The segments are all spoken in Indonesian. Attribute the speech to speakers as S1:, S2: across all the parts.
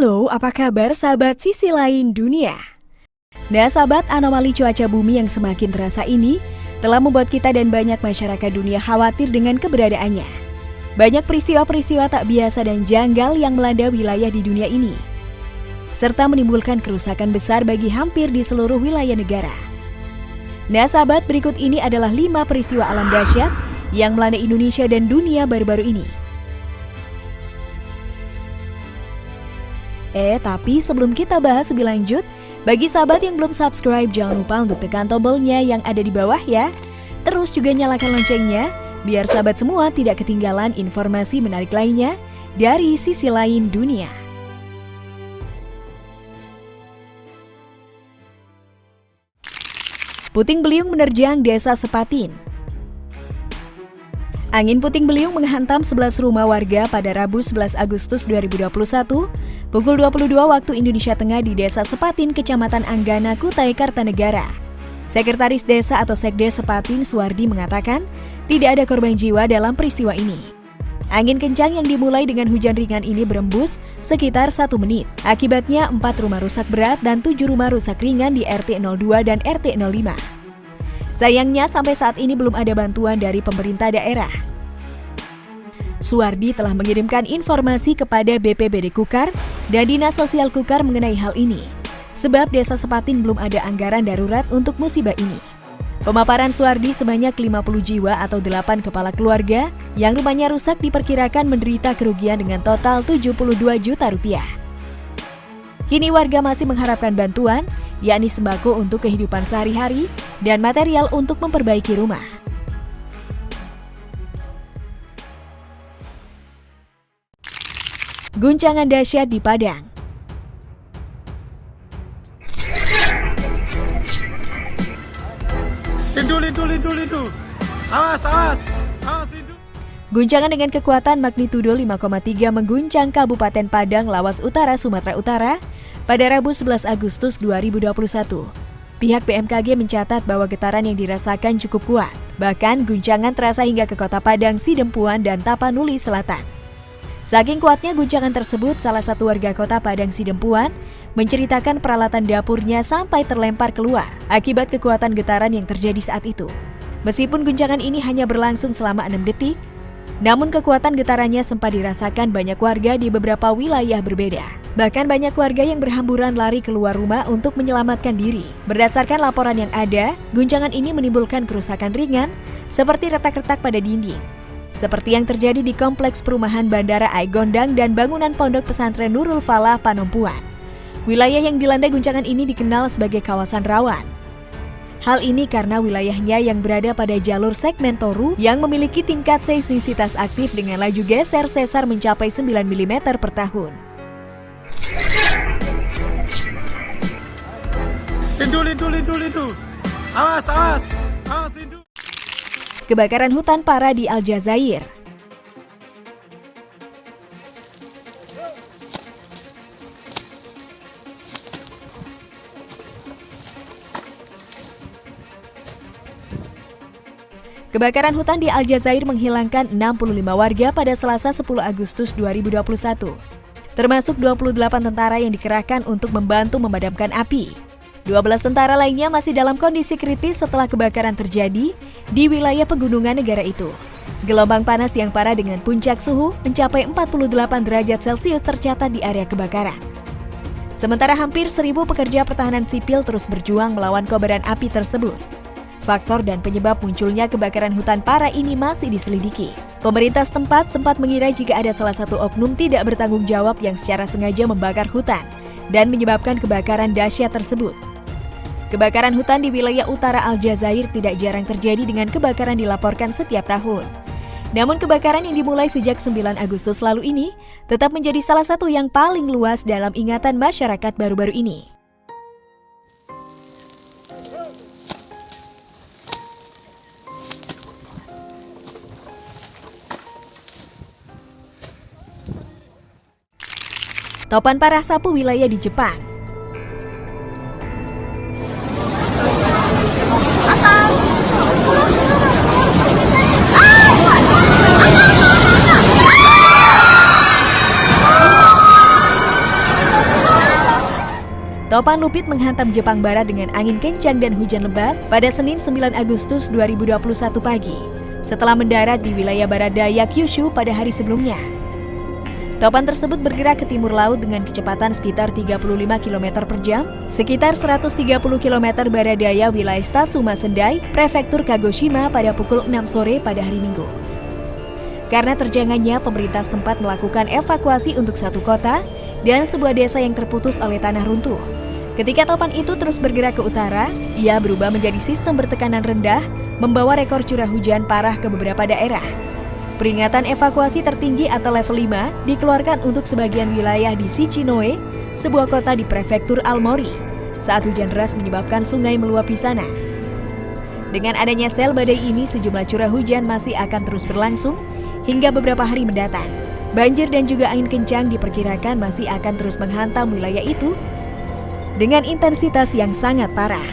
S1: Halo, apa kabar sahabat sisi lain dunia? Nah sahabat, anomali cuaca bumi yang semakin terasa ini telah membuat kita dan banyak masyarakat dunia khawatir dengan keberadaannya. Banyak peristiwa-peristiwa tak biasa dan janggal yang melanda wilayah di dunia ini, serta menimbulkan kerusakan besar bagi hampir di seluruh wilayah negara. Nah sahabat, berikut ini adalah 5 peristiwa alam dahsyat yang melanda Indonesia dan dunia baru-baru ini. Tapi sebelum kita bahas lebih lanjut, bagi sahabat yang belum subscribe, jangan lupa untuk tekan tombolnya yang ada di bawah ya. Terus juga nyalakan loncengnya, biar sahabat semua tidak ketinggalan informasi menarik lainnya dari sisi lain dunia. Puting beliung menerjang desa Sepatin. Angin puting beliung menghantam 11 rumah warga pada Rabu 11 Agustus 2021, pukul 22 waktu Indonesia Tengah di Desa Sepatin, Kecamatan Anggana, Kutai Kartanegara. Sekretaris Desa atau Sekdes Sepatin, Suwardi, mengatakan tidak ada korban jiwa dalam peristiwa ini. Angin kencang yang dimulai dengan hujan ringan ini berembus sekitar 1 menit. Akibatnya 4 rumah rusak berat dan 7 rumah rusak ringan di RT 02 dan RT 05. Sayangnya sampai saat ini belum ada bantuan dari pemerintah daerah. Suwardi telah mengirimkan informasi kepada BPBD Kukar dan Dinas Sosial Kukar mengenai hal ini, sebab Desa Sepatin belum ada anggaran darurat untuk musibah ini. Pemaparan Suwardi, sebanyak 50 jiwa atau 8 kepala keluarga yang rumahnya rusak diperkirakan menderita kerugian dengan total 72 juta rupiah. Kini warga masih mengharapkan bantuan, yakni sembako untuk kehidupan sehari-hari dan material untuk memperbaiki rumah. Guncangan dahsyat di Padang.
S2: Lindu. Awas, lindu.
S1: Guncangan dengan kekuatan magnitudo 5,3 mengguncang Kabupaten Padang, Lawas Utara, Sumatera Utara pada Rabu 11 Agustus 2021. Pihak BMKG mencatat bahwa getaran yang dirasakan cukup kuat. Bahkan guncangan terasa hingga ke Kota Padang, Sidempuan, dan Tapanuli Selatan. Saking kuatnya guncangan tersebut, salah satu warga Kota Padang Sidempuan menceritakan peralatan dapurnya sampai terlempar keluar akibat kekuatan getaran yang terjadi saat itu. Meskipun guncangan ini hanya berlangsung selama 6 detik, namun kekuatan getarannya sempat dirasakan banyak warga di beberapa wilayah berbeda. Bahkan banyak warga yang berhamburan lari keluar rumah untuk menyelamatkan diri. Berdasarkan laporan yang ada, guncangan ini menimbulkan kerusakan ringan seperti retak-retak pada dinding, seperti yang terjadi di Kompleks Perumahan Bandara Aigondang dan bangunan Pondok Pesantren Nurul Falah, Panompuan. Wilayah yang dilanda guncangan ini dikenal sebagai kawasan rawan. Hal ini karena wilayahnya yang berada pada jalur segmen Toru yang memiliki tingkat seismisitas aktif dengan laju geser sesar mencapai 9 mm per tahun.
S2: Lindu. Awas, lindu.
S1: Kebakaran hutan parah di Aljazair. Kebakaran hutan di Aljazair menghilangkan 65 warga pada Selasa 10 Agustus 2021. Termasuk 28 tentara yang dikerahkan untuk membantu memadamkan api. 12 tentara lainnya masih dalam kondisi kritis setelah kebakaran terjadi di wilayah pegunungan negara itu. Gelombang panas yang parah dengan puncak suhu mencapai 48 derajat Celcius tercatat di area kebakaran. Sementara hampir 1.000 pekerja pertahanan sipil terus berjuang melawan kobaran api tersebut. Faktor dan penyebab munculnya kebakaran hutan parah ini masih diselidiki. Pemerintah setempat sempat mengira jika ada salah satu oknum tidak bertanggung jawab yang secara sengaja membakar hutan dan menyebabkan kebakaran dahsyat tersebut. Kebakaran hutan di wilayah utara Aljazair tidak jarang terjadi dengan kebakaran dilaporkan setiap tahun. Namun kebakaran yang dimulai sejak 9 Agustus lalu ini tetap menjadi salah satu yang paling luas dalam ingatan masyarakat baru-baru ini. Topan parah sapu wilayah di Jepang. Topan Lupit menghantam Jepang Barat dengan angin kencang dan hujan lebat pada Senin 9 Agustus 2021 pagi, setelah mendarat di wilayah barat daya Kyushu pada hari sebelumnya. Topan tersebut bergerak ke timur laut dengan kecepatan sekitar 35 km per jam, sekitar 130 km barat daya wilayah Satsuma Sendai, Prefektur Kagoshima pada pukul 6 sore pada hari Minggu. Karena terjangannya, pemerintah setempat melakukan evakuasi untuk satu kota dan sebuah desa yang terputus oleh tanah runtuh. Ketika topan itu terus bergerak ke utara, ia berubah menjadi sistem bertekanan rendah, membawa rekor curah hujan parah ke beberapa daerah. Peringatan evakuasi tertinggi atau level 5 dikeluarkan untuk sebagian wilayah di Shichinoe, sebuah kota di Prefektur Aomori, saat hujan deras menyebabkan sungai meluap di sana. Dengan adanya sel badai ini, sejumlah curah hujan masih akan terus berlangsung hingga beberapa hari mendatang. Banjir dan juga angin kencang diperkirakan masih akan terus menghantam wilayah itu dengan intensitas yang sangat parah.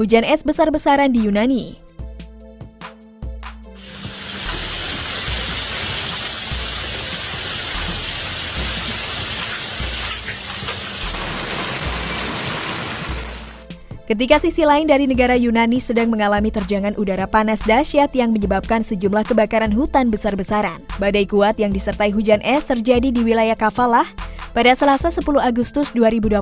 S1: Hujan es besar-besaran di Yunani. Ketika sisi lain dari negara Yunani sedang mengalami terjangan udara panas dahsyat yang menyebabkan sejumlah kebakaran hutan besar-besaran, badai kuat yang disertai hujan es terjadi di wilayah Kafalah pada Selasa 10 Agustus 2021.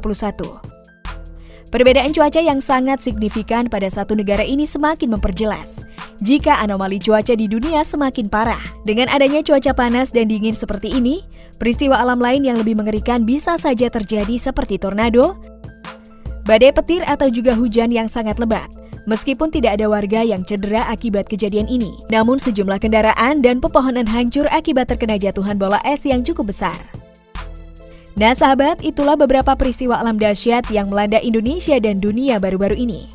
S1: Perbedaan cuaca yang sangat signifikan pada satu negara ini semakin memperjelas jika anomali cuaca di dunia semakin parah. Dengan adanya cuaca panas dan dingin seperti ini, peristiwa alam lain yang lebih mengerikan bisa saja terjadi seperti tornado, badai petir atau juga hujan yang sangat lebat. Meskipun tidak ada warga yang cedera akibat kejadian ini, namun sejumlah kendaraan dan pepohonan hancur akibat terkena jatuhan bola es yang cukup besar. Nah sahabat, itulah beberapa peristiwa alam dahsyat yang melanda Indonesia dan dunia baru-baru ini.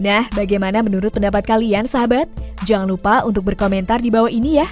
S1: Nah, bagaimana menurut pendapat kalian sahabat? Jangan lupa untuk berkomentar di bawah ini ya.